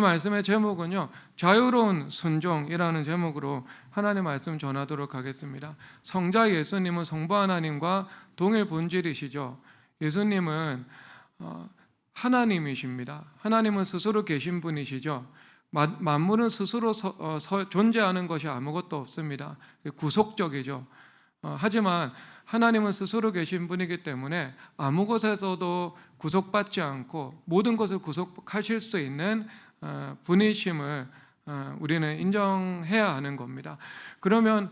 말씀의 제목은요, 자유로운 순종이라는 제목으로 하나님 말씀 전하도록 하겠습니다. 성자 예수님은 성부 하나님과 동일 본질이시죠. 예수님은 하나님이십니다. 하나님은 스스로 계신 분이시죠. 만물은 스스로 존재하는 것이 아무것도 없습니다. 구속적이죠. 하지만 하나님은 스스로 계신 분이기 때문에 아무 곳에서도 구속받지 않고 모든 것을 구속하실 수 있는 분이심을 우리는 인정해야 하는 겁니다. 그러면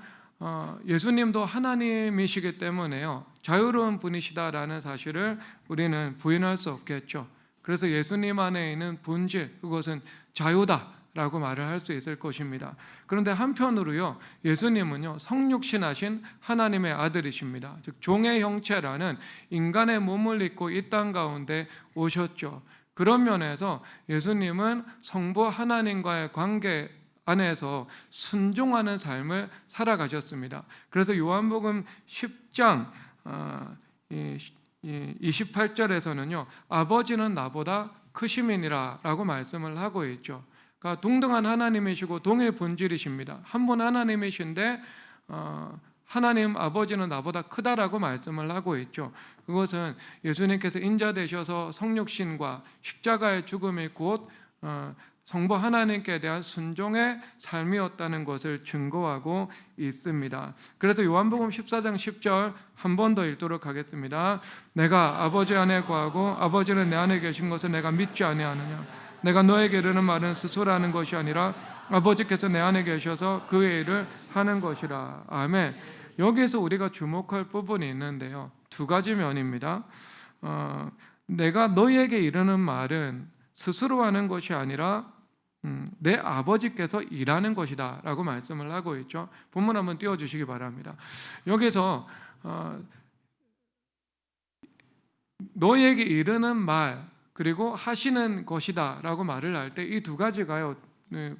예수님도 하나님이시기 때문에요, 자유로운 분이시다라는 사실을 우리는 부인할 수 없겠죠. 그래서 예수님 안에 있는 본질, 그것은 자유다라고 말을 할 수 있을 것입니다. 그런데 한편으로요, 예수님은요, 성육신하신 하나님의 아들이십니다. 즉 종의 형체라는 인간의 몸을 입고 이 땅 가운데 오셨죠. 그런 면에서 예수님은 성부 하나님과의 관계 안에서 순종하는 삶을 살아가셨습니다. 그래서 요한복음 10장 28절에서는요, 아버지는 나보다 크심이니라 라고 말씀을 하고 있죠. 그러니까 동등한 하나님이시고 동일 본질이십니다. 한 분 하나님이신데 하나님 아버지는 나보다 크다라고 말씀을 하고 있죠. 그것은 예수님께서 인자 되셔서 성육신과 십자가의 죽음이 곧 성부 하나님께 대한 순종의 삶이었다는 것을 증거하고 있습니다. 그래서 요한복음 14장 10절 한 번 더 읽도록 하겠습니다. 내가 아버지 안에 거하고 아버지는 내 안에 계신 것을 내가 믿지 아니하느냐. 내가 너에게 이르는 말은 스스로 하는 것이 아니라 아버지께서 내 안에 계셔서 그의 일을 하는 것이라. 아멘. 여기에서 우리가 주목할 부분이 있는데요, 두 가지 면입니다. 내가 너희에게 이르는 말은 스스로 하는 것이 아니라 내 아버지께서 일하는 것이다 라고 말씀을 하고 있죠. 본문 한번 띄워주시기 바랍니다. 여기서 너희에게 이르는 말 그리고 하시는 것이다 라고 말을 할 때 이 두 가지가요,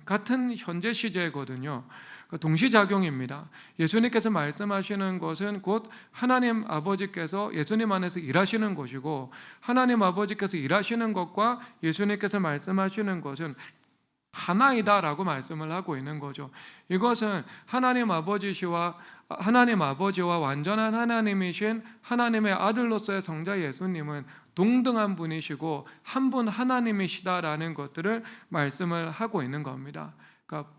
같은 현재 시제거든요. 동시작용입니다. 예수님께서 말씀하시는 것은 곧 하나님 아버지께서 예수님 안에서 일하시는 것이고, 하나님 아버지께서 일하시는 것과 예수님께서 말씀하시는 것은 하나이다라고 말씀을 하고 있는 거죠. 이것은 하나님 아버지와 완전한 하나님이신 하나님의 아들로서의 성자 예수님은 동등한 분이시고 한 분 하나님이시다라는 것들을 말씀을 하고 있는 겁니다. 그러니까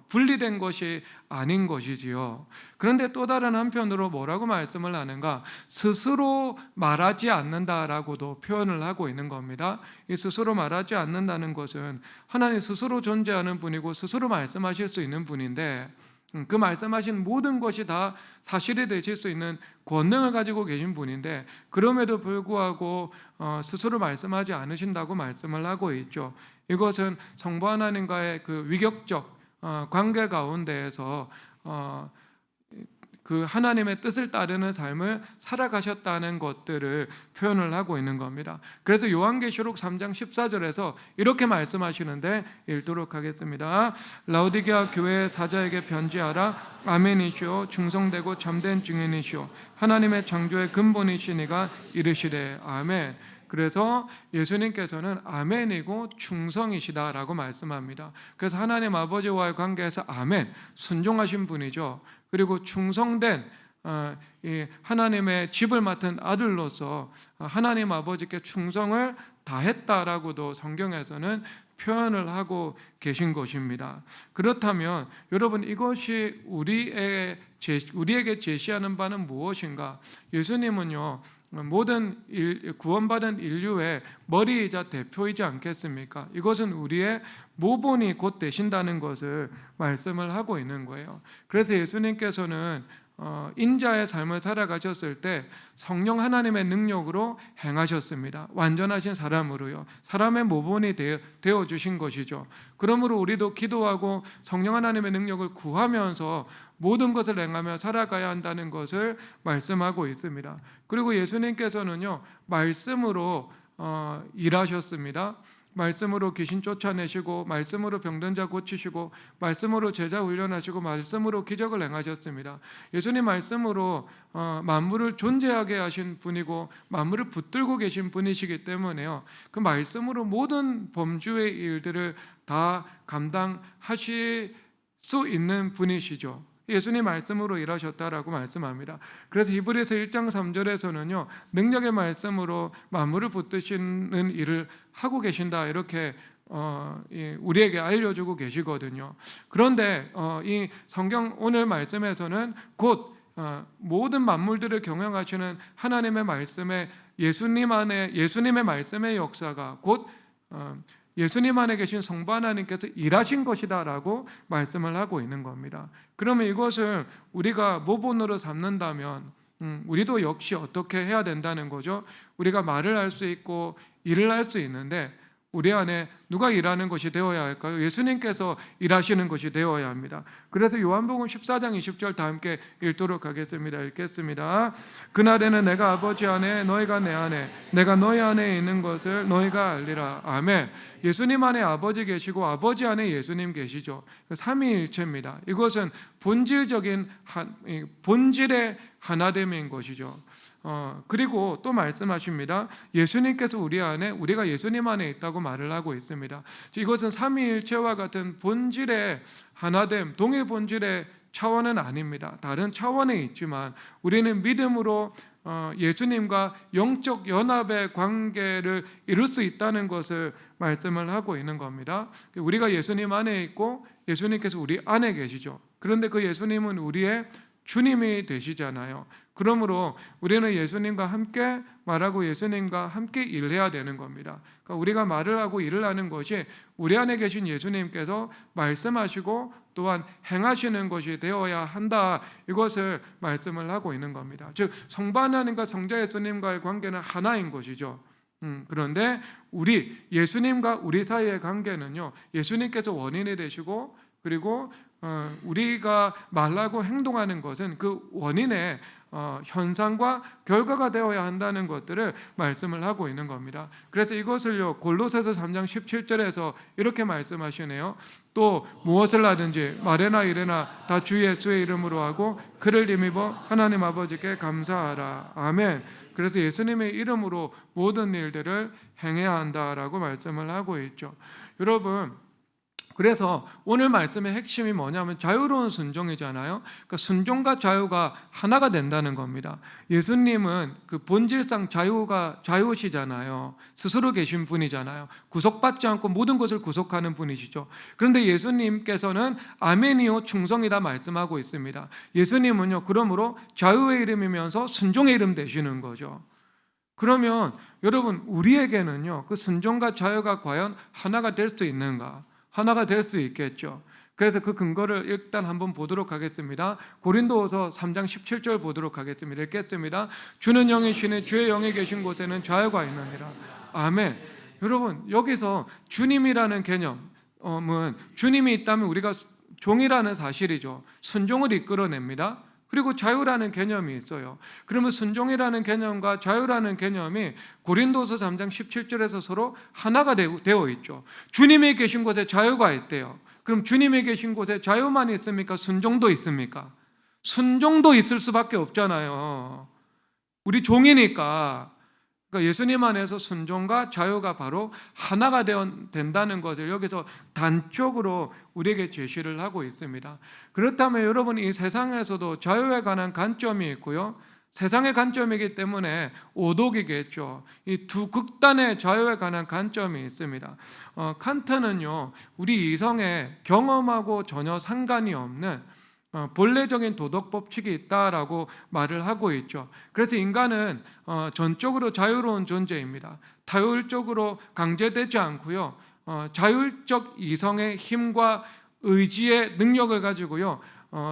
분리된 것이 아닌 것이지요. 그런데 또 다른 한편으로 뭐라고 말씀을 하는가? 스스로 말하지 않는다라고도 표현을 하고 있는 겁니다. 이 스스로 말하지 않는다는 것은 하나님 스스로 존재하는 분이고 스스로 말씀하실 수 있는 분인데, 그 말씀하신 모든 것이 다 사실이 되실 수 있는 권능을 가지고 계신 분인데 그럼에도 불구하고 스스로 말씀하지 않으신다고 말씀을 하고 있죠. 이것은 성부 하나님과의 그 위격적 관계 가운데에서 그 하나님의 뜻을 따르는 삶을 살아가셨다는 것들을 표현을 하고 있는 겁니다. 그래서 요한계시록 3장 14절에서 이렇게 말씀하시는데 읽도록 하겠습니다. 라오디게아 교회 사자에게 편지하라. 아멘이시오 충성되고 참된 증인이시오 하나님의 창조의 근본이시니가 이르시되 아멘. 그래서 예수님께서는 아멘이고 충성이시다라고 말씀합니다. 그래서 하나님 아버지와의 관계에서 아멘, 순종하신 분이죠. 그리고 충성된 하나님의 집을 맡은 아들로서 하나님 아버지께 충성을 다했다라고도 성경에서는 표현을 하고 계신 것입니다. 그렇다면 여러분, 이것이 우리에게 제시하는 바는 무엇인가? 예수님은요, 모든 구원받은 인류의 머리이자 대표이지 않겠습니까? 이것은 우리의 모본이 곧 되신다는 것을 말씀을 하고 있는 거예요. 그래서 예수님께서는 인자의 삶을 살아가셨을 때 성령 하나님의 능력으로 행하셨습니다. 완전하신 사람으로요, 사람의 모본이 되어 주신 것이죠. 그러므로 우리도 기도하고 성령 하나님의 능력을 구하면서 모든 것을 행하며 살아가야 한다는 것을 말씀하고 있습니다. 그리고 예수님께서는요, 말씀으로 일하셨습니다. 말씀으로 귀신 쫓아내시고 말씀으로 병든 자 고치시고 말씀으로 제자 훈련하시고 말씀으로 기적을 행하셨습니다. 예수님 말씀으로 만물을 존재하게 하신 분이고 만물을 붙들고 계신 분이시기 때문에요. 그 말씀으로 모든 범주의 일들을 다 감당하실 수 있는 분이시죠. 예수님 말씀으로 일하셨다라고 말씀합니다. 그래서 히브리서 1장 3절에서는요, 능력의 말씀으로 만물을 붙드시는 일을 하고 계신다, 이렇게 우리에게 알려주고 계시거든요. 그런데 이 성경 오늘 말씀에서는 곧 모든 만물들을 경영하시는 하나님의 말씀에 예수님의 말씀의 역사가 곧 예수님 안에 계신 성부 하나님께서 일하신 것이다라고 말씀을 하고 있는 겁니다. 그러면 이것을 우리가 모본으로 삼는다면 우리도 역시 어떻게 해야 된다는 거죠? 우리가 말을 할 수 있고 일을 할 수 있는데 우리 안에 누가 일하는 것이 되어야 할까요? 예수님께서 일하시는 것이 되어야 합니다. 그래서 요한복음 14장 20절 다 함께 읽도록 하겠습니다. 읽겠습니다. 그날에는 내가 아버지 안에 너희가 내 안에 내가 너희 안에 있는 것을 너희가 알리라. 아멘. 예수님 안에 아버지 계시고 아버지 안에 예수님 계시죠. 삼위일체입니다. 이것은 본질적인 본질의 하나됨인 것이죠. 그리고 또 말씀하십니다. 예수님께서 우리 안에 우리가 예수님 안에 있다고 말을 하고 있습니다. 이것은 삼위일체와 같은 본질의 하나됨, 동일 본질의 차원은 아닙니다. 다른 차원에 있지만 우리는 믿음으로 예수님과 영적 연합의 관계를 이룰 수 있다는 것을 말씀을 하고 있는 겁니다. 우리가 예수님 안에 있고 예수님께서 우리 안에 계시죠. 그런데 그 예수님은 우리의 주님이 되시잖아요. 그러므로 우리는 예수님과 함께 말하고 예수님과 함께 일해야 되는 겁니다. 그러니까 우리가 말을 하고 일을 하는 것이 우리 안에 계신 예수님께서 말씀하시고 또한 행하시는 것이 되어야 한다, 이것을 말씀을 하고 있는 겁니다. 즉 성부 하나님과 성자 예수님과의 관계는 하나인 것이죠. 그런데 예수님과 우리 사이의 관계는요, 예수님께서 원인이 되시고 그리고 우리가 말하고 행동하는 것은 그 원인의 현상과 결과가 되어야 한다는 것들을 말씀을 하고 있는 겁니다. 그래서 이것을요, 골로새서 3장 17절에서 이렇게 말씀하시네요. 또 무엇을 하든지 말에나 일에나 다 주 예수의 이름으로 하고 그를 힘입어 하나님 아버지께 감사하라. 아멘. 그래서 예수님의 이름으로 모든 일들을 행해야 한다라고 말씀을 하고 있죠. 여러분, 그래서 오늘 말씀의 핵심이 뭐냐면 자유로운 순종이잖아요. 그러니까 순종과 자유가 하나가 된다는 겁니다. 예수님은 그 본질상 자유시잖아요. 스스로 계신 분이잖아요. 구속받지 않고 모든 것을 구속하는 분이시죠. 그런데 예수님께서는 아멘이요 충성이다 말씀하고 있습니다. 예수님은요, 그러므로 자유의 이름이면서 순종의 이름 되시는 거죠. 그러면 여러분, 우리에게는요, 그 순종과 자유가 과연 하나가 될 수 있는가? 하나가 될 수 있겠죠. 그래서 그 근거를 일단 한번 보도록 하겠습니다. 고린도후서 3장 17절 보도록 하겠습니다. 읽겠습니다. 주는 영이시니 주의 영이 계신 곳에는 자유가 있느니라. 아멘. 여러분, 여기서 주님이라는 개념은 주님이 있다면 우리가 종이라는 사실이죠. 순종을 이끌어냅니다. 그리고 자유라는 개념이 있어요. 그러면 순종이라는 개념과 자유라는 개념이 고린도서 3장 17절에서 서로 하나가 되어 있죠. 주님이 계신 곳에 자유가 있대요. 그럼 주님이 계신 곳에 자유만 있습니까? 순종도 있습니까? 순종도 있을 수밖에 없잖아요. 우리 종이니까. 그러니까 예수님 안에서 순종과 자유가 바로 하나가 된다는 것을 여기서 단적으로 우리에게 제시를 하고 있습니다. 그렇다면 여러분, 이 세상에서도 자유에 관한 관점이 있고요, 세상의 관점이기 때문에 오독이겠죠. 이 두 극단의 자유에 관한 관점이 있습니다. 칸트는요, 우리 이성의 경험하고 전혀 상관이 없는 본래적인 도덕 법칙이 있다라고 말을 하고 있죠. 그래서 인간은 전적으로 자유로운 존재입니다. 타율적으로 강제되지 않고요, 자율적 이성의 힘과 의지의 능력을 가지고요,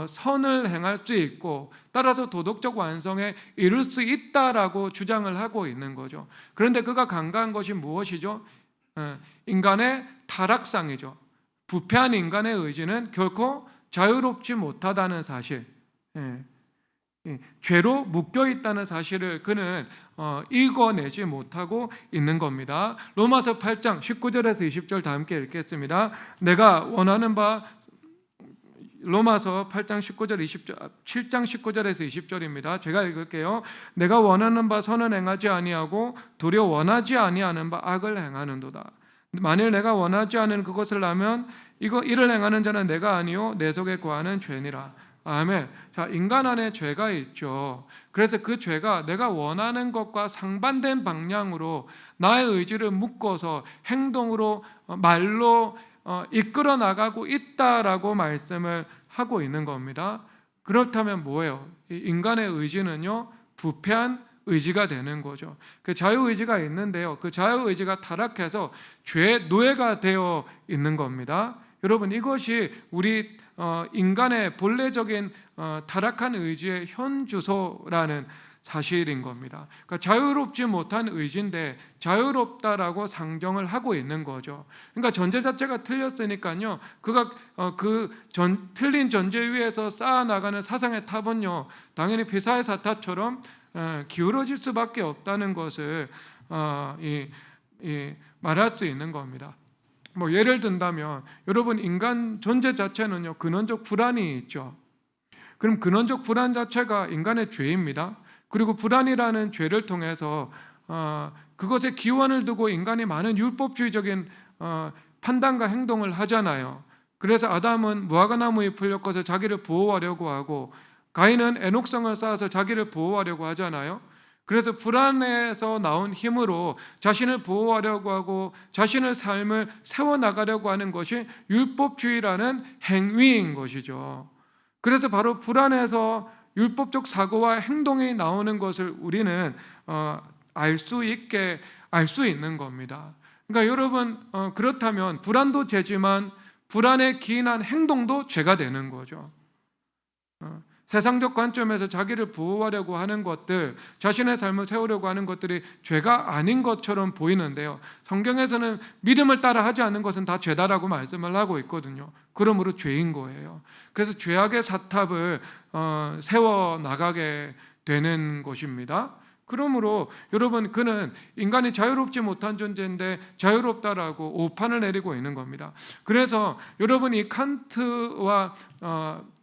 선을 행할 수 있고 따라서 도덕적 완성에 이룰 수 있다라고 주장을 하고 있는 거죠. 그런데 그가 간과한 것이 무엇이죠? 인간의 타락상이죠. 부패한 인간의 의지는 결코 자유롭지 못하다는 사실. 죄로 묶여 있다는 사실을 그는 읽어내지 못하고 있는 겁니다. 로마서 8장 19절에서 20절 다 함께 읽겠습니다. 내가 원하는 바 로마서 8장 19절 20절 7장 19절에서 20절입니다. 제가 읽을게요. 내가 원하는 바 선은 행하지 아니하고 도리어 원하지 아니하는 바 악을 행하는도다. 만일 내가 원하지 않은 그것을 하면 이를 행하는 자는 내가 아니요 내 속에 거하는 죄니라. 아멘. 자, 인간 안에 죄가 있죠. 그래서 그 죄가 내가 원하는 것과 상반된 방향으로 나의 의지를 묶어서 행동으로 말로 이끌어 나가고 있다라고 말씀을 하고 있는 겁니다. 그렇다면 뭐예요? 인간의 의지는요, 부패한 의지가 되는 거죠. 그 자유의지가 있는데요, 그 자유의지가 타락해서 죄의 노예가 되어 있는 겁니다. 여러분, 이것이 우리 인간의 본래적인 타락한 의지의 현주소라는 사실인 겁니다. 그러니까 자유롭지 못한 의지인데 자유롭다라고 상정을 하고 있는 거죠. 그러니까 전제 자체가 틀렸으니까요, 그가 틀린 전제 위에서 쌓아나가는 사상의 탑은요, 당연히 피사의 사타처럼 기울어질 수밖에 없다는 것을 말할 수 있는 겁니다. 뭐 예를 든다면 여러분, 인간 존재 자체는요, 근원적 불안이 있죠. 그럼 근원적 불안 자체가 인간의 죄입니다. 그리고 불안이라는 죄를 통해서 그것에 기원을 두고 인간이 많은 율법주의적인 판단과 행동을 하잖아요. 그래서 아담은 무화과 나무 잎을 엮어서 자기를 보호하려고 하고, 가인은 애녹성을 쌓아서 자기를 보호하려고 하잖아요. 그래서 불안에서 나온 힘으로 자신을 보호하려고 하고 자신의 삶을 세워나가려고 하는 것이 율법주의라는 행위인 것이죠. 그래서 바로 불안에서 율법적 사고와 행동이 나오는 것을 우리는 알 수 있는 겁니다. 그러니까 여러분, 그렇다면 불안도 죄지만 불안에 기인한 행동도 죄가 되는 거죠. 세상적 관점에서 자기를 보호하려고 하는 것들, 자신의 삶을 세우려고 하는 것들이 죄가 아닌 것처럼 보이는데요, 성경에서는 믿음을 따라 하지 않는 것은 다 죄다라고 말씀을 하고 있거든요. 그러므로 죄인 거예요. 그래서 죄악의 사탑을 세워나가게 되는 것입니다. 그러므로 여러분, 그는 인간이 자유롭지 못한 존재인데 자유롭다라고 오판을 내리고 있는 겁니다. 그래서 여러분, 이 칸트와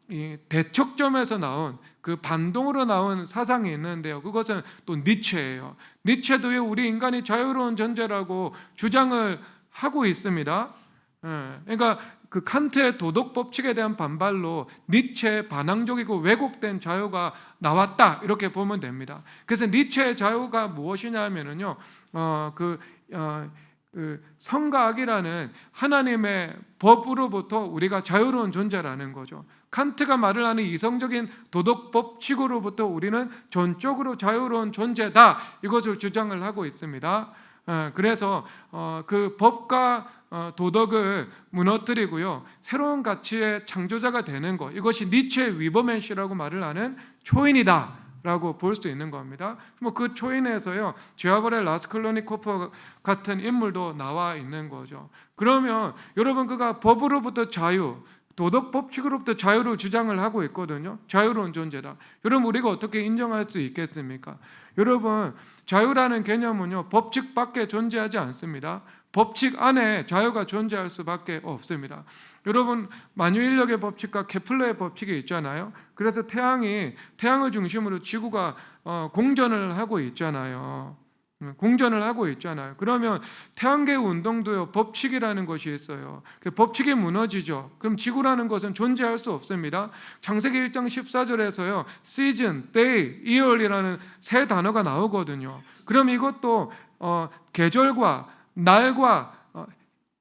이 대척점에서 나온 그 반동으로 나온 사상이 있는데요, 그것은 또 니체예요. 니체도 우리 인간이 자유로운 존재라고 주장을 하고 있습니다. 그러니까 그 칸트의 도덕 법칙에 대한 반발로 니체의 반항적이고 왜곡된 자유가 나왔다, 이렇게 보면 됩니다. 그래서 니체의 자유가 무엇이냐면요, 선과 악이라는 하나님의 법으로부터 우리가 자유로운 존재라는 거죠. 칸트가 말을 하는 이성적인 도덕 법칙으로부터 우리는 전적으로 자유로운 존재다, 이것을 주장을 하고 있습니다. 그래서 그 법과 도덕을 무너뜨리고요, 새로운 가치의 창조자가 되는 것, 이것이 니체의 위버맨시라고 말을 하는 초인이다 라고 볼 수 있는 겁니다. 뭐 그 초인에서요, 지하벌의 라스클로니코프 같은 인물도 나와 있는 거죠. 그러면 여러분, 그가 법으로부터 자유, 도덕 법칙으로부터 자유로 주장을 하고 있거든요. 자유로운 존재다. 여러분, 우리가 어떻게 인정할 수 있겠습니까? 여러분, 자유라는 개념은요, 법칙 밖에 존재하지 않습니다. 법칙 안에 자유가 존재할 수밖에 없습니다. 여러분, 만유인력의 법칙과 케플러의 법칙이 있잖아요. 그래서 태양을 중심으로 지구가 공전을 하고 있잖아요. 그러면 태양계 운동도요, 법칙이라는 것이 있어요. 그 법칙이 무너지죠. 그럼 지구라는 것은 존재할 수 없습니다. 창세기 1장 14절에서요, season, day, year이라는 세 단어가 나오거든요. 그럼 이것도 계절과 날과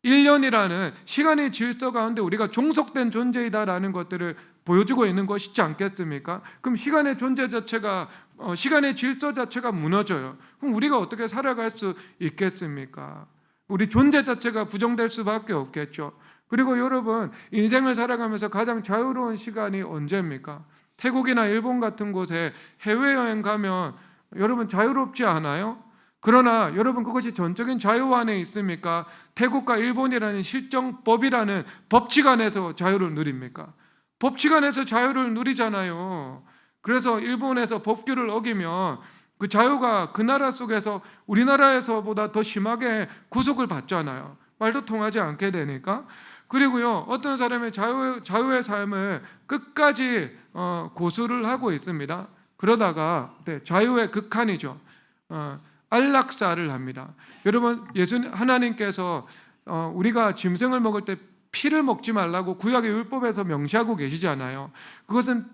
1년이라는 시간의 질서 가운데 우리가 종속된 존재이다라는 것들을 보여주고 있는 것이지 않겠습니까? 그럼 시간의 존재 자체가, 시간의 질서 자체가 무너져요. 그럼 우리가 어떻게 살아갈 수 있겠습니까? 우리 존재 자체가 부정될 수밖에 없겠죠. 그리고 여러분, 인생을 살아가면서 가장 자유로운 시간이 언제입니까? 태국이나 일본 같은 곳에 해외여행 가면 여러분, 자유롭지 않아요? 그러나 여러분, 그것이 전적인 자유 안에 있습니까? 태국과 일본이라는 실정법이라는 법칙 안에서 자유를 누립니까? 법칙 안에서 자유를 누리잖아요. 그래서 일본에서 법규를 어기면 그 자유가 그 나라 속에서 우리나라에서보다 더 심하게 구속을 받잖아요. 말도 통하지 않게 되니까. 그리고요, 어떤 사람의 자유의 삶을 끝까지 고수를 하고 있습니다. 그러다가 자유의 극한이죠. 안락사를 합니다. 여러분, 하나님께서 우리가 짐승을 먹을 때 피를 먹지 말라고 구약의 율법에서 명시하고 계시잖아요. 그것은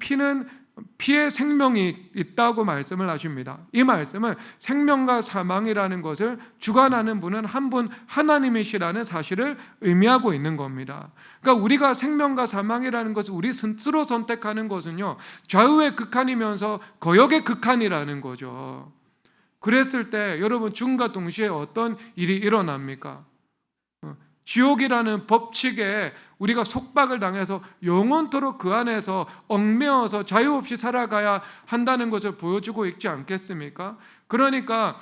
피에 생명이 있다고 말씀을 하십니다. 이 말씀은 생명과 사망이라는 것을 주관하는 분은 한 분 하나님이시라는 사실을 의미하고 있는 겁니다. 그러니까 우리가 생명과 사망이라는 것을 우리 스스로 선택하는 것은요, 좌우의 극한이면서 거역의 극한이라는 거죠. 그랬을 때 여러분, 죽음과 동시에 어떤 일이 일어납니까? 지옥이라는 법칙에 우리가 속박을 당해서 영원토록 그 안에서 얽매어서 자유 없이 살아가야 한다는 것을 보여주고 있지 않겠습니까? 그러니까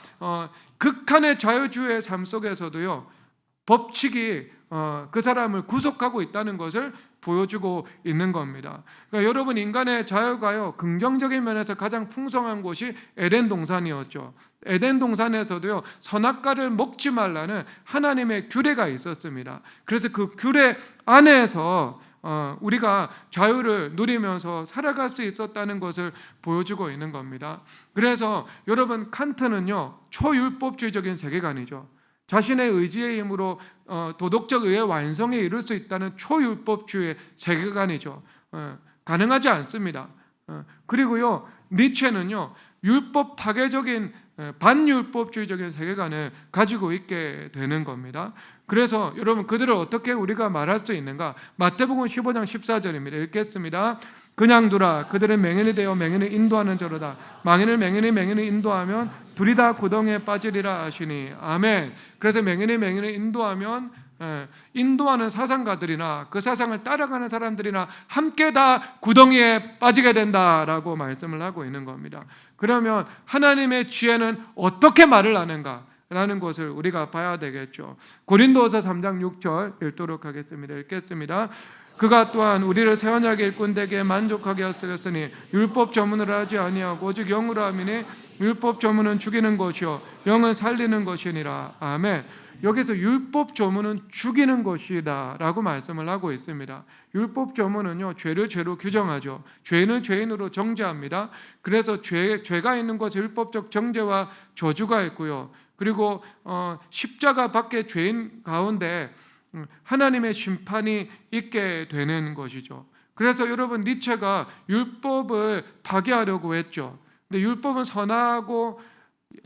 극한의 자유주의의 삶 속에서도요, 법칙이 그 사람을 구속하고 있다는 것을 보여주고 있는 겁니다. 그러니까 여러분, 인간의 자유가요, 긍정적인 면에서 가장 풍성한 곳이 에덴 동산이었죠. 에덴 동산에서도요, 선악과를 먹지 말라는 하나님의 규례가 있었습니다. 그래서 그 규례 안에서 우리가 자유를 누리면서 살아갈 수 있었다는 것을 보여주고 있는 겁니다. 그래서 여러분, 칸트는요, 초율법주의적인 세계관이죠. 자신의 의지의 힘으로 도덕적 의의 완성에 이를 수 있다는 초율법주의의 세계관이죠. 가능하지 않습니다. 그리고요, 니체는요, 율법 파괴적인 반율법주의적인 세계관을 가지고 있게 되는 겁니다. 그래서 여러분, 그들을 어떻게 우리가 말할 수 있는가? 마태복음 15장 14절입니다. 읽겠습니다. 그냥 두라. 그들은 맹인이 되어 맹인을 인도하는 자로다. 망인을 맹인을 인도하면 둘이 다 구덩이에 빠지리라 하시니. 아멘. 그래서 맹인을 인도하면 인도하는 사상가들이나 그 사상을 따라가는 사람들이나 함께 다 구덩이에 빠지게 된다라고 말씀을 하고 있는 겁니다. 그러면 하나님의 지혜는 어떻게 말을 하는가? 라는 것을 우리가 봐야 되겠죠. 고린도서 3장 6절 읽도록 하겠습니다. 읽겠습니다. 그가 또한 우리를 새 언약의 일꾼 되게 만족하게 하였으니 율법 조문을 하지 아니하고 오직 영으로 함이니 율법 조문은 죽이는 것이요 영은 살리는 것이니라. 아멘. 여기서 율법 조문은 죽이는 것이다 라고 말씀을 하고 있습니다. 율법 조문은요, 죄를 죄로 규정하죠. 죄는 죄인으로 정죄합니다. 그래서 죄가 있는 것은 율법적 정죄와 저주가 있고요. 그리고 십자가 밖에 죄인 가운데 하나님의 심판이 있게 되는 것이죠. 그래서 여러분, 니체가 율법을 파괴하려고 했죠. 근데 율법은 선하고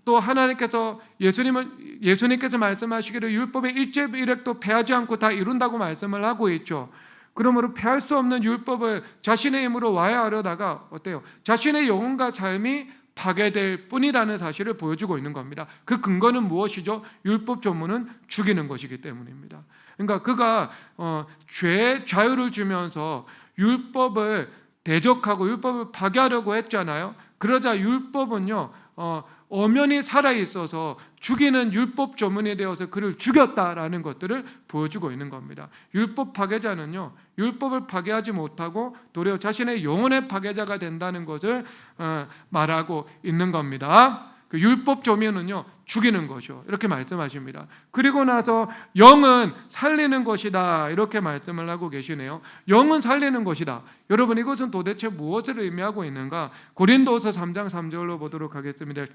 또 하나님께서 예수님께서 말씀하시기를 율법의 일제일획도 패하지 않고 다 이룬다고 말씀을 하고 있죠. 그러므로 패할 수 없는 율법을 자신의 힘으로 와야하려다가 어때요? 자신의 영혼과 삶이 파괴될 뿐이라는 사실을 보여주고 있는 겁니다. 그 근거는 무엇이죠? 율법 조문은 죽이는 것이기 때문입니다. 그러니까 그가 죄의 자유를 주면서 율법을 대적하고 율법을 파괴하려고 했잖아요. 그러자 율법은요, 엄연히 살아있어서 죽이는 율법 조문이 되어서 그를 죽였다라는 것들을 보여주고 있는 겁니다. 율법 파괴자는요, 율법을 파괴하지 못하고 도리어 자신의 영혼의 파괴자가 된다는 것을 말하고 있는 겁니다. 그 율법 조문은요, 죽이는 것이요, 이렇게 말씀하십니다. 그리고 나서 영은 살리는 것이다, 이렇게 말씀을 하고 계시네요. 영은 살리는 것이다. 여러분, 이것은 도대체 무엇을 의미하고 있는가? 고린도서 3장 3절로 보도록 하겠습니다.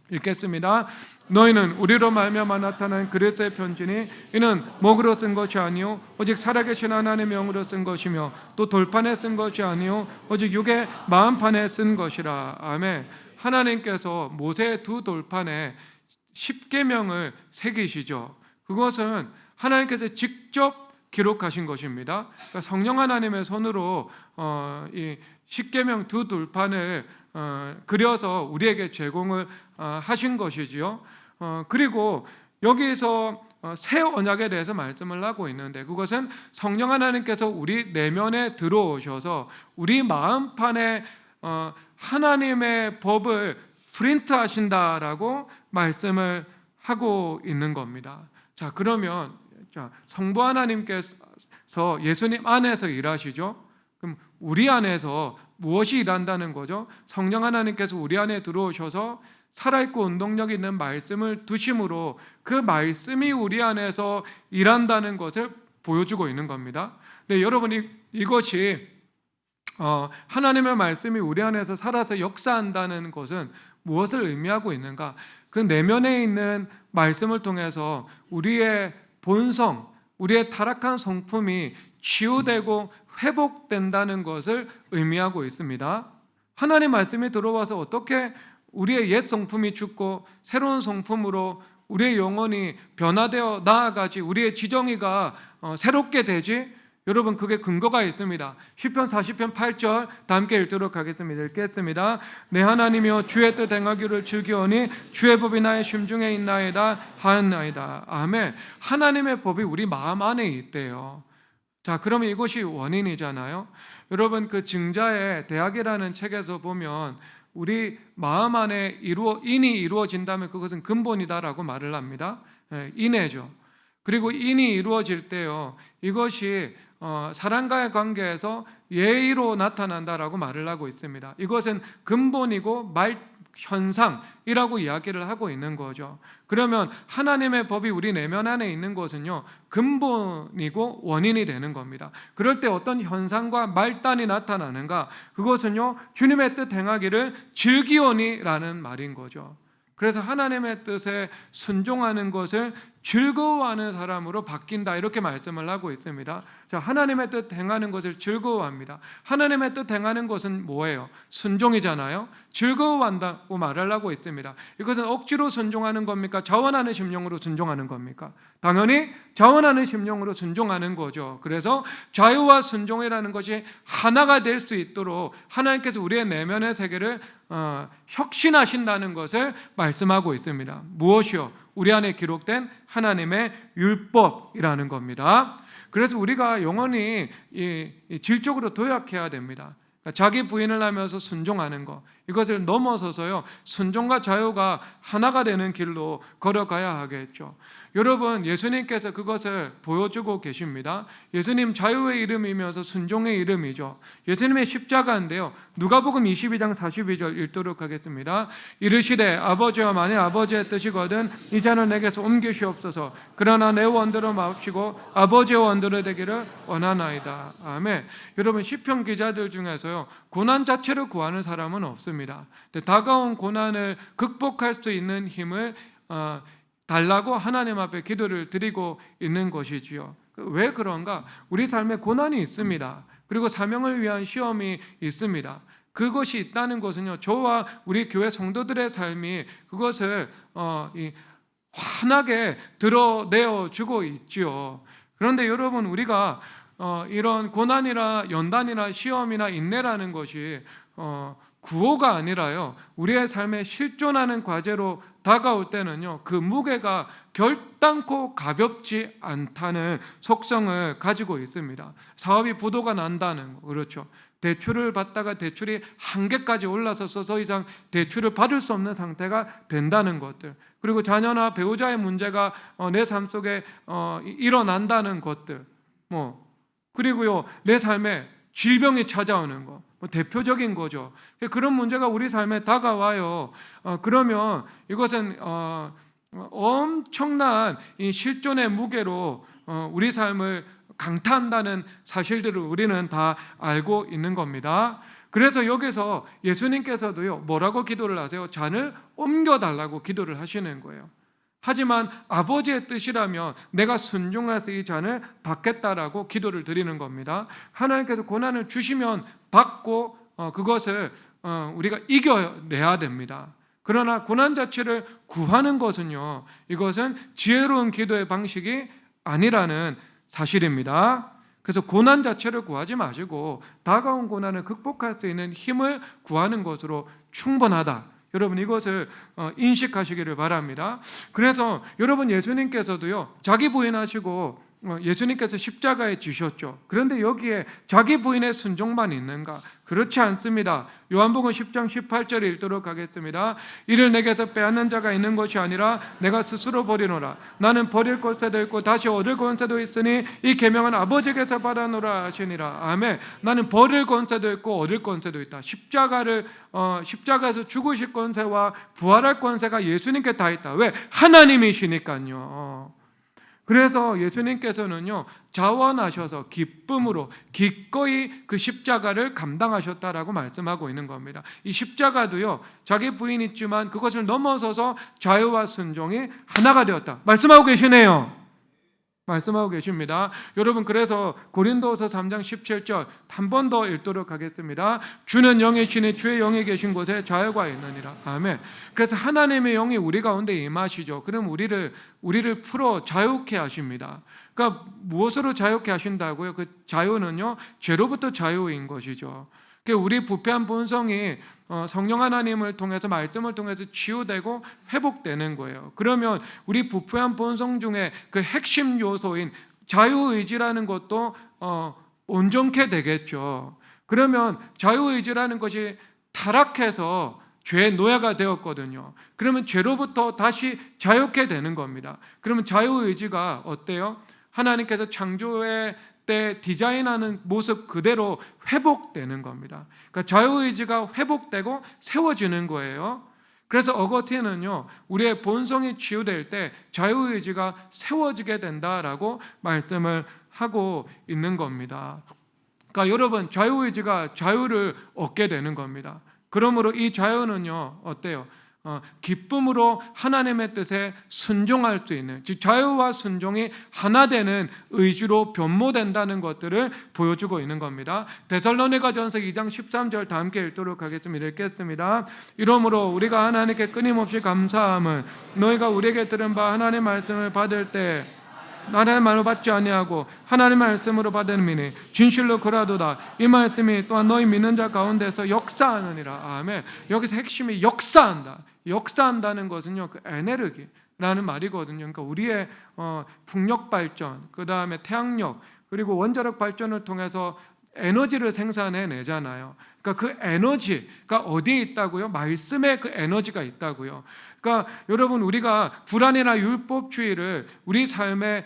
읽겠습니다. 너희는 우리로 말미암아 나타난 그리스도의 편지니 이는 목으로 쓴 것이 아니요 오직 살아계신 하나님의 영으로 쓴 것이며 또 돌판에 쓴 것이 아니요 오직 육의 마음판에 쓴 것이라. 아멘. 하나님께서 모세의 두 돌판에 십계명을 새기시죠. 그것은 하나님께서 직접 기록하신 것입니다. 그러니까 성령 하나님의 손으로 이 십계명 두 돌판을 그려서 우리에게 제공을 하신 것이지요. 그리고 여기서 새 언약에 대해서 말씀을 하고 있는데, 그것은 성령 하나님께서 우리 내면에 들어오셔서 우리 마음판에 하나님의 법을 프린트하신다라고 말씀을 하고 있는 겁니다. 자, 그러면 성부 하나님께서 예수님 안에서 일하시죠. 그럼 우리 안에서 무엇이 일한다는 거죠? 성령 하나님께서 우리 안에 들어오셔서 살아있고 운동력 있는 말씀을 두심으로 그 말씀이 우리 안에서 일한다는 것을 보여주고 있는 겁니다. 네, 여러분 이것이 하나님의 말씀이 우리 안에서 살아서 역사한다는 것은 무엇을 의미하고 있는가? 그 내면에 있는 말씀을 통해서 우리의 본성, 우리의 타락한 성품이 치유되고 회복된다는 것을 의미하고 있습니다. 하나님 말씀이 들어와서 어떻게 우리의 옛 성품이 죽고 새로운 성품으로 우리의 영혼이 변화되어 나아가지, 우리의 지정의가 새롭게 되지? 여러분, 그게 근거가 있습니다. 시편 40편 8절 다 함께 읽도록 하겠습니다. 읽겠습니다. 내 하나님이여 주의 뜻 행하기를 즐기오니 주의 법이 나의 심중에 있나이다 하였나이다. 아멘. 하나님의 법이 우리 마음 안에 있대요. 자, 그러면 이것이 원인이잖아요. 여러분, 그 증자의 대학이라는 책에서 보면 우리 마음 안에 인이 이루어진다면 그것은 근본이다라고 말을 합니다. 인애죠. 그리고 인이 이루어질 때요, 이것이 사람과의 관계에서 예의로 나타난다라고 말을 하고 있습니다. 이것은 근본이고 현상이라고 이야기를 하고 있는 거죠. 그러면 하나님의 법이 우리 내면 안에 있는 것은요, 근본이고 원인이 되는 겁니다. 그럴 때 어떤 현상과 말단이 나타나는가? 그것은요, 주님의 뜻 행하기를 즐기오니라는 말인 거죠. 그래서 하나님의 뜻에 순종하는 것을 즐거워하는 사람으로 바뀐다, 이렇게 말씀을 하고 있습니다. 자, 하나님의 뜻 행하는 것을 즐거워합니다. 하나님의 뜻 행하는 것은 뭐예요? 순종이잖아요. 즐거워한다고 말하려고 있습니다. 이것은 억지로 순종하는 겁니까? 자원하는 심령으로 순종하는 겁니까? 당연히 자원하는 심령으로 순종하는 거죠. 그래서 자유와 순종이라는 것이 하나가 될 수 있도록 하나님께서 우리의 내면의 세계를 혁신하신다는 것을 말씀하고 있습니다. 무엇이요? 우리 안에 기록된 하나님의 율법이라는 겁니다. 그래서 우리가 영원히 질적으로 도약해야 됩니다. 자기 부인을 하면서 순종하는 것, 이것을 넘어서서요, 순종과 자유가 하나가 되는 길로 걸어가야 하겠죠. 여러분, 예수님께서 그것을 보여주고 계십니다. 예수님 자유의 이름이면서 순종의 이름이죠. 예수님의 십자가인데요, 누가복음 22장 42절 읽도록 하겠습니다. 이르시되 아버지와 만일 아버지의 뜻이거든 이 잔을 내게서 옮기시옵소서. 그러나 내 원대로 마옵시고 아버지의 원대로 되기를 원하나이다. 아멘. 여러분, 시편 기자들 중에서요, 고난 자체를 구하는 사람은 없습니다. 다가온 고난을 극복할 수 있는 힘을 달라고 하나님 앞에 기도를 드리고 있는 것이지요. 왜 그런가? 우리 삶에 고난이 있습니다. 그리고 사명을 위한 시험이 있습니다. 그것이 있다는 것은요, 저와 우리 교회 성도들의 삶이 그것을 환하게 드러내어 주고 있지요. 그런데 여러분, 우리가 이런 고난이나 연단이나 시험이나 인내라는 것이 구호가 아니라요, 우리의 삶에 실존하는 과제로 다가올 때는요, 그 무게가 결단코 가볍지 않다는 속성을 가지고 있습니다. 사업이 부도가 난다는 거, 그렇죠. 대출을 받다가 대출이 한계까지 올라서서 더 이상 대출을 받을 수 없는 상태가 된다는 것들, 그리고 자녀나 배우자의 문제가 내 삶 속에 일어난다는 것들, 그리고요, 내 삶에 질병이 찾아오는 거, 대표적인 거죠. 그런 문제가 우리 삶에 다가와요. 그러면 이것은 엄청난 이 실존의 무게로 우리 삶을 강타한다는 사실들을 우리는 다 알고 있는 겁니다. 그래서 여기서 예수님께서도요, 뭐라고 기도를 하세요? 잔을 옮겨달라고 기도를 하시는 거예요. 하지만 아버지의 뜻이라면 내가 순종해서 이 잔을 받겠다라고 기도를 드리는 겁니다. 하나님께서 고난을 주시면 받고 그것을 우리가 이겨내야 됩니다. 그러나 고난 자체를 구하는 것은요, 이것은 지혜로운 기도의 방식이 아니라는 사실입니다. 그래서 고난 자체를 구하지 마시고 다가온 고난을 극복할 수 있는 힘을 구하는 것으로 충분하다. 여러분, 이것을 인식하시기를 바랍니다. 그래서 여러분, 예수님께서도요, 자기 부인하시고 예수님께서 십자가에 지셨죠. 그런데 여기에 자기 부인의 순종만 있는가? 그렇지 않습니다. 요한복음 10장 18절에 읽도록 하겠습니다. 이를 내게서 빼앗는 자가 있는 것이 아니라 내가 스스로 버리노라. 나는 버릴 권세도 있고 다시 얻을 권세도 있으니 이 계명은 아버지께서 받아노라 하시니라. 아멘. 나는 버릴 권세도 있고 얻을 권세도 있다. 십자가에서 죽으실 권세와 부활할 권세가 예수님께 다 있다. 왜? 하나님이시니까요. 그래서 예수님께서는요, 자원하셔서 기쁨으로 기꺼이 그 십자가를 감당하셨다라고 말씀하고 있는 겁니다. 이 십자가도요, 자기 부인이 있지만 그것을 넘어서서 자유와 순종이 하나가 되었다 말씀하고 계시네요. 말씀하고 계십니다. 여러분, 그래서 고린도서 3장 17절 한 번 더 읽도록 하겠습니다. 주는 영이시니 주의 영이 계신 곳에 자유가 있느니라. 아멘. 그래서 하나님의 영이 우리 가운데 임하시죠. 그럼 우리를 풀어 자유케 하십니다. 그러니까 무엇으로 자유케 하신다고요? 그 자유는요, 죄로부터 자유인 것이죠. 우리 부패한 본성이 성령 하나님을 통해서, 말씀을 통해서 치유되고 회복되는 거예요. 그러면 우리 부패한 본성 중에 그 핵심 요소인 자유의지라는 것도 온전케 되겠죠. 그러면 자유의지라는 것이 타락해서 죄의 노예가 되었거든요. 그러면 죄로부터 다시 자유케 되는 겁니다. 그러면 자유의지가 어때요? 하나님께서 창조의 때 디자인하는 모습 그대로 회복되는 겁니다. 그러니까 자유의지가 회복되고 세워지는 거예요. 그래서 어거티는요, 우리의 본성이 치유될 때 자유의지가 세워지게 된다라고 말씀을 하고 있는 겁니다. 그러니까 여러분, 자유의지가 자유를 얻게 되는 겁니다. 그러므로 이 자유는요, 어때요? 기쁨으로 하나님의 뜻에 순종할 수 있는, 즉 자유와 순종이 하나 되는 의지로 변모된다는 것들을 보여주고 있는 겁니다. 데살로니가전서 2장 13절 다 함께 읽도록 하겠습니다. 읽겠습니다. 이러므로 우리가 하나님께 끊임없이 감사함은 너희가 우리에게 들은 바 하나님의 말씀을 받을 때 하나님의 말로 받지 아니하고 하나님의 말씀으로 받음이니 진실로 그라도다. 이 말씀이 또한 너희 믿는 자 가운데서 역사하느니라. 아멘. 여기서 핵심이 역사한다. 역사한다는 것은요, 그 에네르기라는 말이거든요. 그러니까 우리의 풍력 발전, 그 다음에 태양력, 그리고 원자력 발전을 통해서 에너지를 생산해내잖아요. 그러니까 그 에너지가 어디에 있다고요? 말씀에 그 에너지가 있다고요. 그러니까 여러분, 우리가 불안이나 율법주의를 우리 삶의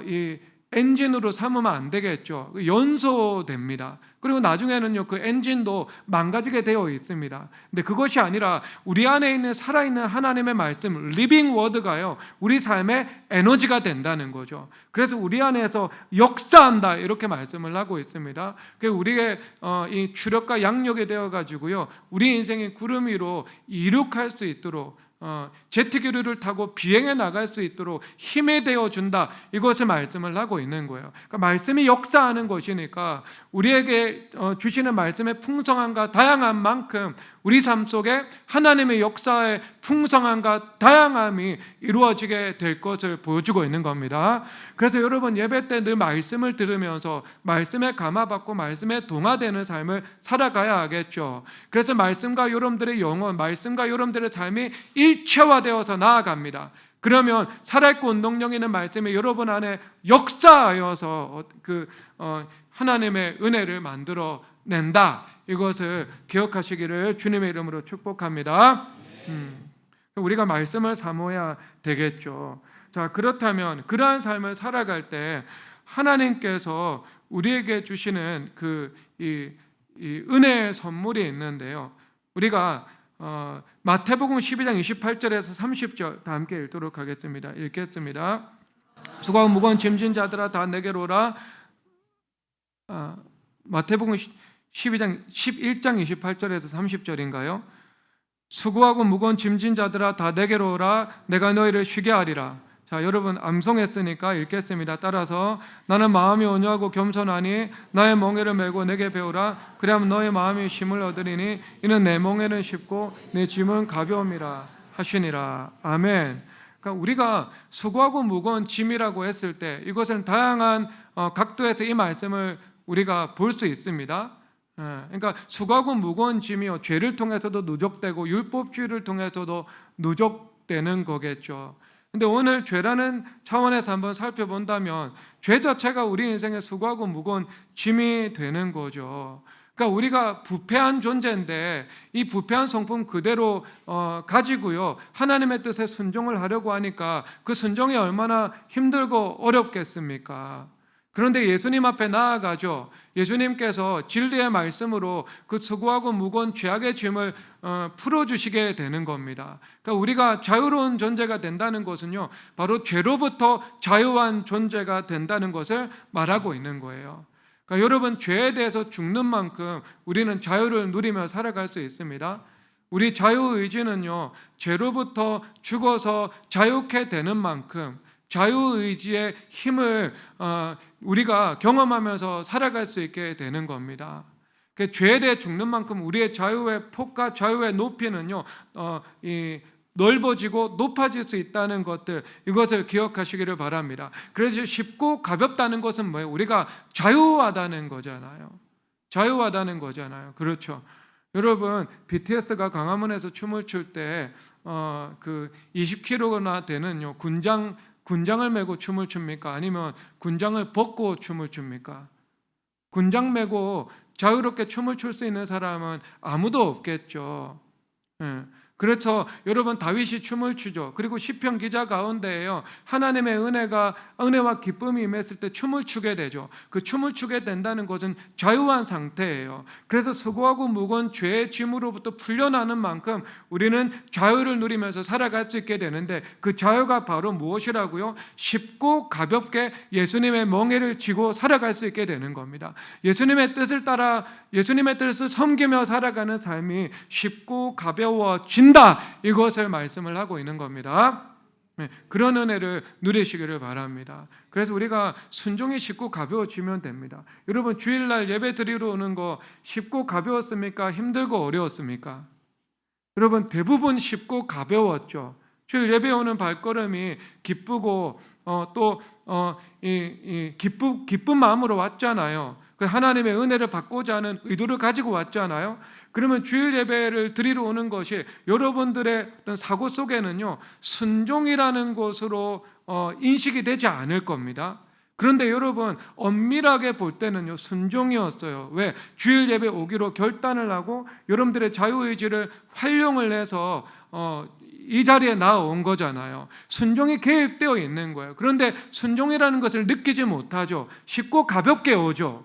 이 엔진으로 삼으면 안 되겠죠. 연소됩니다. 그리고 나중에는요, 그 엔진도 망가지게 되어 있습니다. 근데 그것이 아니라 우리 안에 있는 살아있는 하나님의 말씀, 리빙 워드가요, 우리 삶의 에너지가 된다는 거죠. 그래서 우리 안에서 역사한다, 이렇게 말씀을 하고 있습니다. 우리의 이 추력과 양력이 되어 가지고요, 우리 인생의 구름 위로 이룩할 수 있도록, 제트기류를 타고 비행해 나갈 수 있도록 힘이 되어 준다, 이것을 말씀을 하고 있는 거예요. 그러니까 말씀이 역사하는 것이니까 우리에게 주시는 말씀의 풍성함과 다양한 만큼 우리 삶 속에 하나님의 역사의 풍성함과 다양함이 이루어지게 될 것을 보여주고 있는 겁니다. 그래서 여러분, 예배 때 늘 말씀을 들으면서 말씀에 감화받고 말씀에 동화되는 삶을 살아가야 하겠죠. 그래서 말씀과 여러분들의 영혼, 말씀과 여러분들의 삶이 일체화되어서 나아갑니다. 그러면 살아있고 운동력 있는 말씀이 여러분 안에 역사하여서 하나님의 은혜를 만들어 낸다, 이것을 기억하시기를 주님의 이름으로 축복합니다. 우리가 말씀을 사모해야 되겠죠. 자, 그렇다면 그러한 삶을 살아갈 때 하나님께서 우리에게 주시는 이 은혜의 선물이 있는데요. 우리가 마태복음 12장 28절에서 30절 다 함께 읽도록 하겠습니다. 읽겠습니다. 수고하고 무거운 짐진 자들아 다 내게로 오라. 마태복음 11장 28절에서 30절인가요? 수고하고 무거운 짐진 자들아 다 내게로 오라. 내가 너희를 쉬게 하리라. 자, 여러분 암송했으니까 읽겠습니다. 따라서 나는 마음이 온유하고 겸손하니 나의 멍에를 메고 내게 배우라. 그리하면 너의 마음이 쉼을 얻으리니 이는 내 멍에는 쉽고 내 짐은 가벼움이라 하시니라. 아멘. 그러니까 우리가 수고하고 무거운 짐이라고 했을 때 이것은 다양한 각도에서 이 말씀을 우리가 볼 수 있습니다. 그러니까 수고하고 무거운 짐이요, 죄를 통해서도 누적되고 율법주의를 통해서도 누적되는 거겠죠. 근데 오늘 죄라는 차원에서 한번 살펴본다면 죄 자체가 우리 인생에 수고하고 무거운 짐이 되는 거죠. 그러니까 우리가 부패한 존재인데 이 부패한 성품 그대로 가지고요, 하나님의 뜻에 순종을 하려고 하니까 그 순종이 얼마나 힘들고 어렵겠습니까? 그런데 예수님 앞에 나아가죠. 예수님께서 진리의 말씀으로 그 수고하고 무거운 죄악의 짐을 풀어주시게 되는 겁니다. 그러니까 우리가 자유로운 존재가 된다는 것은요, 바로 죄로부터 자유한 존재가 된다는 것을 말하고 있는 거예요. 그러니까 여러분, 죄에 대해서 죽는 만큼 우리는 자유를 누리며 살아갈 수 있습니다. 우리 자유의지는요, 죄로부터 죽어서 자유케 되는 만큼 자유의지의 힘을 우리가 경험하면서 살아갈 수 있게 되는 겁니다. 죄에 대해 죽는 만큼 우리의 자유의 폭과 자유의 높이는요, 넓어지고 높아질 수 있다는 것들, 이것을 기억하시기를 바랍니다. 그래서 쉽고 가볍다는 것은 뭐예요? 우리가 자유하다는 거잖아요. 자유하다는 거잖아요. 그렇죠. 여러분, BTS가 광화문에서 춤을 출 때 그 20kg나 되는 군장을 메고 춤을 춥니까? 아니면 군장을 벗고 춤을 춥니까? 군장 메고 자유롭게 춤을 출 수 있는 사람은 아무도 없겠죠. 그래서 여러분, 다윗이 춤을 추죠. 그리고 시편 기자 가운데에요, 하나님의 은혜와 기쁨이 임했을 때 춤을 추게 되죠. 그 춤을 추게 된다는 것은 자유한 상태예요. 그래서 수고하고 무거운 죄의 짐으로부터 풀려나는 만큼 우리는 자유를 누리면서 살아갈 수 있게 되는데, 그 자유가 바로 무엇이라고요? 쉽고 가볍게 예수님의 멍에를 쥐고 살아갈 수 있게 되는 겁니다. 예수님의 뜻을 따라 예수님의 뜻을 섬기며 살아가는 삶이 쉽고 가벼워진다, 이것을 말씀을 하고 있는 겁니다. 그런 은혜를 누리시기를 바랍니다. 그래서 우리가 순종이 쉽고 가벼워지면 됩니다. 여러분, 주일날 예배 드리러 오는 거 쉽고 가벼웠습니까? 힘들고 어려웠습니까? 여러분, 대부분 쉽고 가벼웠죠. 주일 예배 오는 발걸음이 기쁘고 기쁜 마음으로 왔잖아요. 하나님의 은혜를 받고자 하는 의도를 가지고 왔잖아요. 그러면 주일 예배를 드리러 오는 것이 여러분들의 어떤 사고 속에는요, 순종이라는 것으로 인식이 되지 않을 겁니다. 그런데 여러분, 엄밀하게 볼 때는요, 순종이었어요. 왜? 주일 예배 오기로 결단을 하고 여러분들의 자유의지를 활용을 해서 이 자리에 나온 거잖아요. 순종이 개입되어 있는 거예요. 그런데 순종이라는 것을 느끼지 못하죠. 쉽고 가볍게 오죠.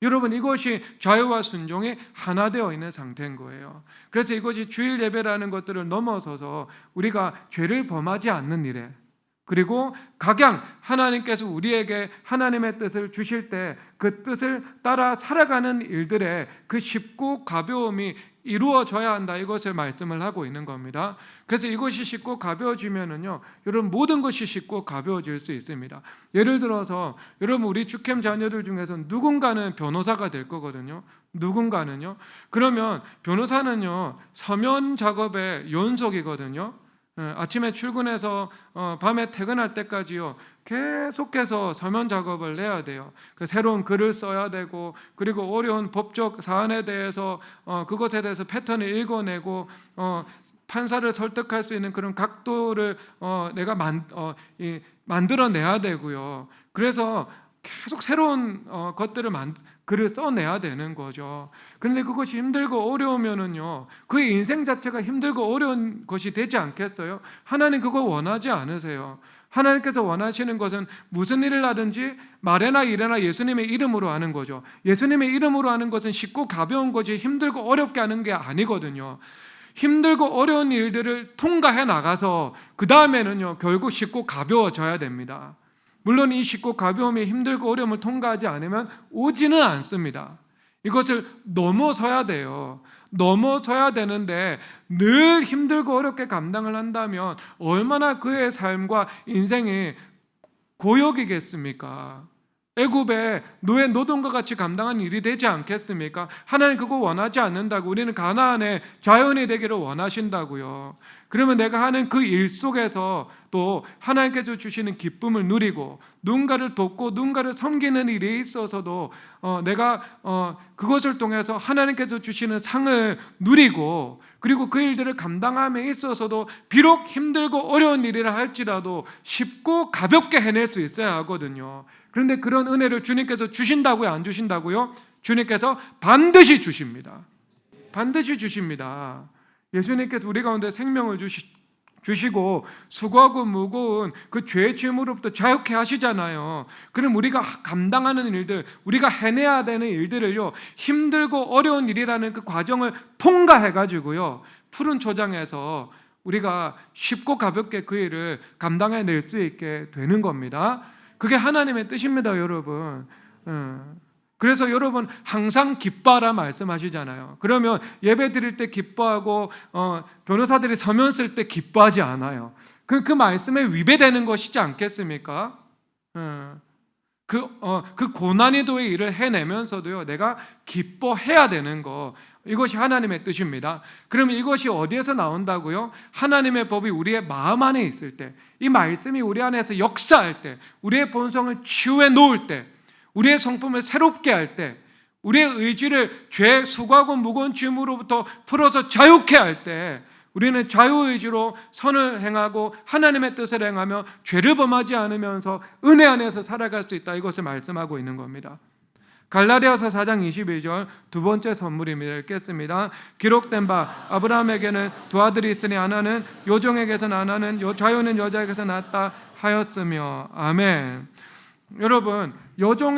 여러분, 이것이 자유와 순종이 하나 되어 있는 상태인 거예요. 그래서 이것이 주일 예배라는 것들을 넘어서서 우리가 죄를 범하지 않는 일에, 그리고 각양 하나님께서 우리에게 하나님의 뜻을 주실 때 그 뜻을 따라 살아가는 일들에 그 쉽고 가벼움이 이루어져야 한다, 이것을 말씀을 하고 있는 겁니다. 그래서 이것이 쉽고 가벼워지면은요, 여러분, 모든 것이 쉽고 가벼워질 수 있습니다. 예를 들어서 여러분, 우리 주캠 자녀들 중에서 누군가는 변호사가 될 거거든요. 누군가는요. 그러면 변호사는요, 서면 작업의 연속이거든요. 아침에 출근해서 밤에 퇴근할 때까지요, 계속해서 서면 작업을 해야 돼요. 새로운 글을 써야 되고, 그리고 어려운 법적 사안에 대해서 그것에 대해서 패턴을 읽어내고, 판사를 설득할 수 있는 그런 각도를 내가 만들어내야 되고요. 그래서 계속 새로운 글을 써내야 되는 거죠. 그런데 그것이 힘들고 어려우면은요, 그의 인생 자체가 힘들고 어려운 것이 되지 않겠어요? 하나님 그거 원하지 않으세요. 하나님께서 원하시는 것은 무슨 일을 하든지 말에나 일에나 예수님의 이름으로 하는 거죠. 예수님의 이름으로 하는 것은 쉽고 가벼운 거지 힘들고 어렵게 하는 게 아니거든요. 힘들고 어려운 일들을 통과해 나가서 그 다음에는요, 결국 쉽고 가벼워져야 됩니다. 물론 이 쉽고 가벼움이 힘들고 어려움을 통과하지 않으면 오지는 않습니다. 이것을 넘어서야 돼요. 넘어서야 되는데 늘 힘들고 어렵게 감당을 한다면 얼마나 그의 삶과 인생이 고역이겠습니까? 애굽의 노예 노동과 같이 감당한 일이 되지 않겠습니까? 하나님 그거 원하지 않는다고. 우리는 가나안의 자연이 되기를 원하신다고요. 그러면 내가 하는 그 일 속에서 또 하나님께서 주시는 기쁨을 누리고 누군가를 돕고 누군가를 섬기는 일에 있어서도 내가 그것을 통해서 하나님께서 주시는 상을 누리고, 그리고 그 일들을 감당함에 있어서도 비록 힘들고 어려운 일이라 할지라도 쉽고 가볍게 해낼 수 있어야 하거든요. 그런데 그런 은혜를 주님께서 주신다고요, 안 주신다고요? 주님께서 반드시 주십니다. 반드시 주십니다. 예수님께서 우리 가운데 생명을 주시고 수고하고 무거운 그 죄의 짐으로부터 자유케 하시잖아요. 그럼 우리가 감당하는 일들, 우리가 해내야 되는 일들을요, 힘들고 어려운 일이라는 그 과정을 통과해가지고요, 푸른 초장에서 우리가 쉽고 가볍게 그 일을 감당해낼 수 있게 되는 겁니다. 그게 하나님의 뜻입니다, 여러분. 그래서 여러분 항상 기뻐하라 말씀하시잖아요. 그러면 예배 드릴 때 기뻐하고 변호사들이 서면 쓸 때 기뻐하지 않아요. 그 말씀에 위배되는 것이지 않겠습니까? 그 고난이도의 일을 해내면서도요, 내가 기뻐해야 되는 거, 이것이 하나님의 뜻입니다. 그러면 이것이 어디에서 나온다고요? 하나님의 법이 우리의 마음 안에 있을 때, 이 말씀이 우리 안에서 역사할 때, 우리의 본성을 치유해 놓을 때, 우리의 성품을 새롭게 할 때, 우리의 의지를 죄, 수고하고 무거운 짐으로부터 풀어서 자유케 할 때, 우리는 자유의지로 선을 행하고 하나님의 뜻을 행하며 죄를 범하지 않으면서 은혜 안에서 살아갈 수 있다, 이것을 말씀하고 있는 겁니다. 갈라디아서 4장 22절 두 번째 선물입니다. 읽겠습니다. 기록된 바 아브라함에게는 두 아들이 있으니 하나는 요종에게서 하나는 자유는 여자에게서 났다 하였으며. 아멘. 여러분, 여종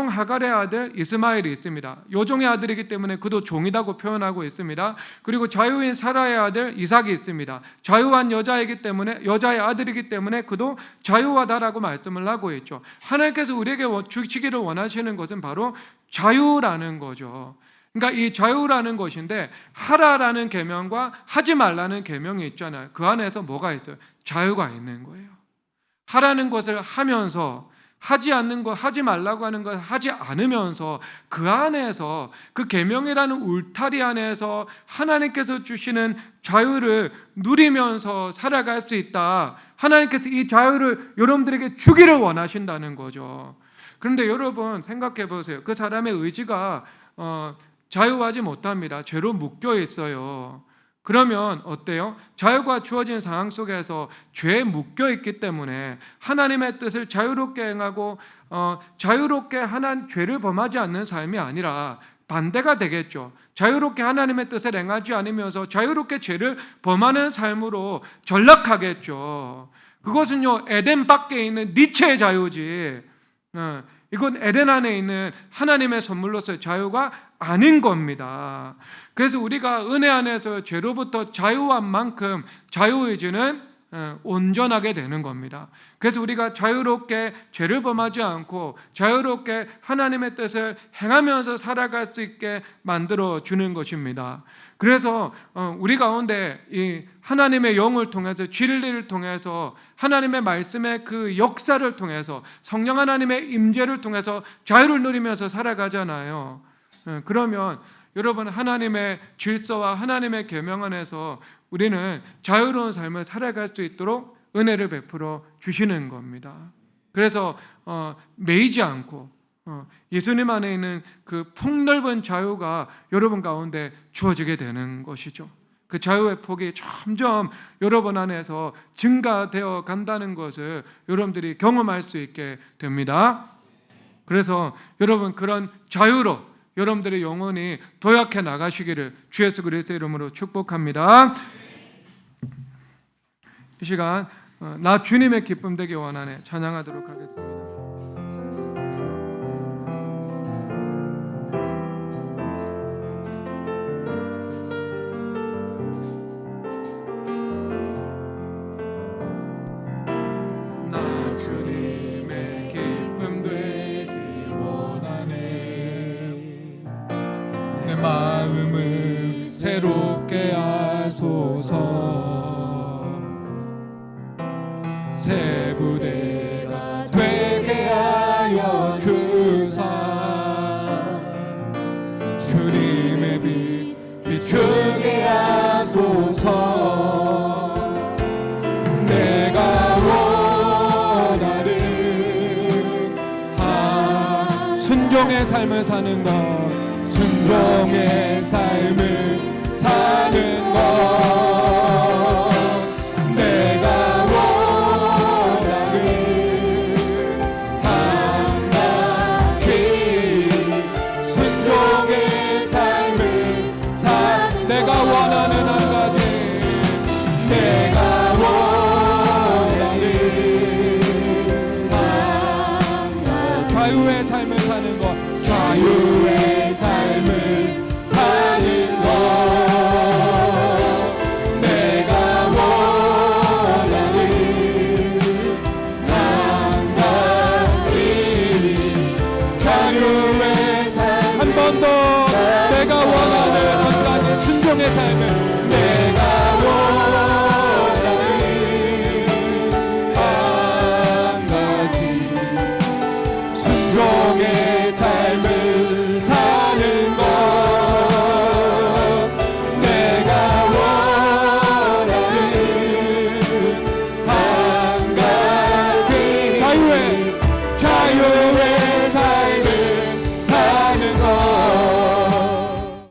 하갈의 아들 이스마엘이 있습니다. 여종의 아들이기 때문에 그도 종이라고 표현하고 있습니다. 그리고 자유인 사라의 아들 이삭이 있습니다. 자유한 여자이기 때문에, 여자의 아들이기 때문에 그도 자유하다라고 말씀을 하고 있죠. 하나님께서 우리에게 주시기를 원하시는 것은 바로 자유라는 거죠. 그러니까 이 자유라는 것인데, 하라라는 계명과 하지 말라는 계명이 있잖아요. 그 안에서 뭐가 있어요? 자유가 있는 거예요. 하라는 것을 하면서, 하지 않는 것, 하지 말라고 하는 것 하지 않으면서, 그 안에서, 그 계명이라는 울타리 안에서 하나님께서 주시는 자유를 누리면서 살아갈 수 있다. 하나님께서 이 자유를 여러분들에게 주기를 원하신다는 거죠. 그런데 여러분 생각해 보세요. 그 사람의 의지가 자유하지 못합니다. 죄로 묶여 있어요. 그러면 어때요? 자유가 주어진 상황 속에서 죄에 묶여 있기 때문에 하나님의 뜻을 자유롭게 행하고 자유롭게 죄를 범하지 않는 삶이 아니라 반대가 되겠죠. 자유롭게 하나님의 뜻을 행하지 않으면서 자유롭게 죄를 범하는 삶으로 전락하겠죠. 그것은요, 에덴 밖에 있는 니체의 자유지, 이건 에덴 안에 있는 하나님의 선물로서의 자유가 아닌 겁니다. 그래서 우리가 은혜 안에서 죄로부터 자유한 만큼 자유의지는 온전하게 되는 겁니다. 그래서 우리가 자유롭게 죄를 범하지 않고 자유롭게 하나님의 뜻을 행하면서 살아갈 수 있게 만들어 주는 것입니다. 그래서 우리 가운데 이 하나님의 영을 통해서, 진리를 통해서, 하나님의 말씀의 그 역사를 통해서, 성령 하나님의 임재를 통해서 자유를 누리면서 살아가잖아요. 그러면 여러분, 하나님의 질서와 하나님의 계명 안에서 우리는 자유로운 삶을 살아갈 수 있도록 은혜를 베풀어 주시는 겁니다. 그래서 매이지 않고 예수님 안에 있는 그 폭넓은 자유가 여러분 가운데 주어지게 되는 것이죠. 그 자유의 폭이 점점 여러분 안에서 증가되어 간다는 것을 여러분들이 경험할 수 있게 됩니다. 그래서 여러분, 그런 자유로 여러분들의 영혼이 도약해 나가시기를 주 예수 그리스도의 이름으로 축복합니다. 이 시간 나 주님의 기쁨 되기 원하네 찬양하도록 하겠습니다. 마음을 새롭게 하소서. 새 부대가 되게 하여 주사. 주님의 빛 비추게 하소서. 자유의 삶을 사는 것, 순종의 삶을 사는 것. 내가 원하는 한 가지, 순종의 삶을 사는 내가 원하는 한 가지, 내가 원하는 한 가지, 자유의 삶을 사는 것, 자유의 삶을 사는 것. 내가 원하는 한 가지, 자유의 삶을 한 번 더, 내가 원하는 한 가지, 순종의 삶을 내가 원하는 한 가지, 순종의 삶을 사는 것. 내가 원하는 한 가지, 자유의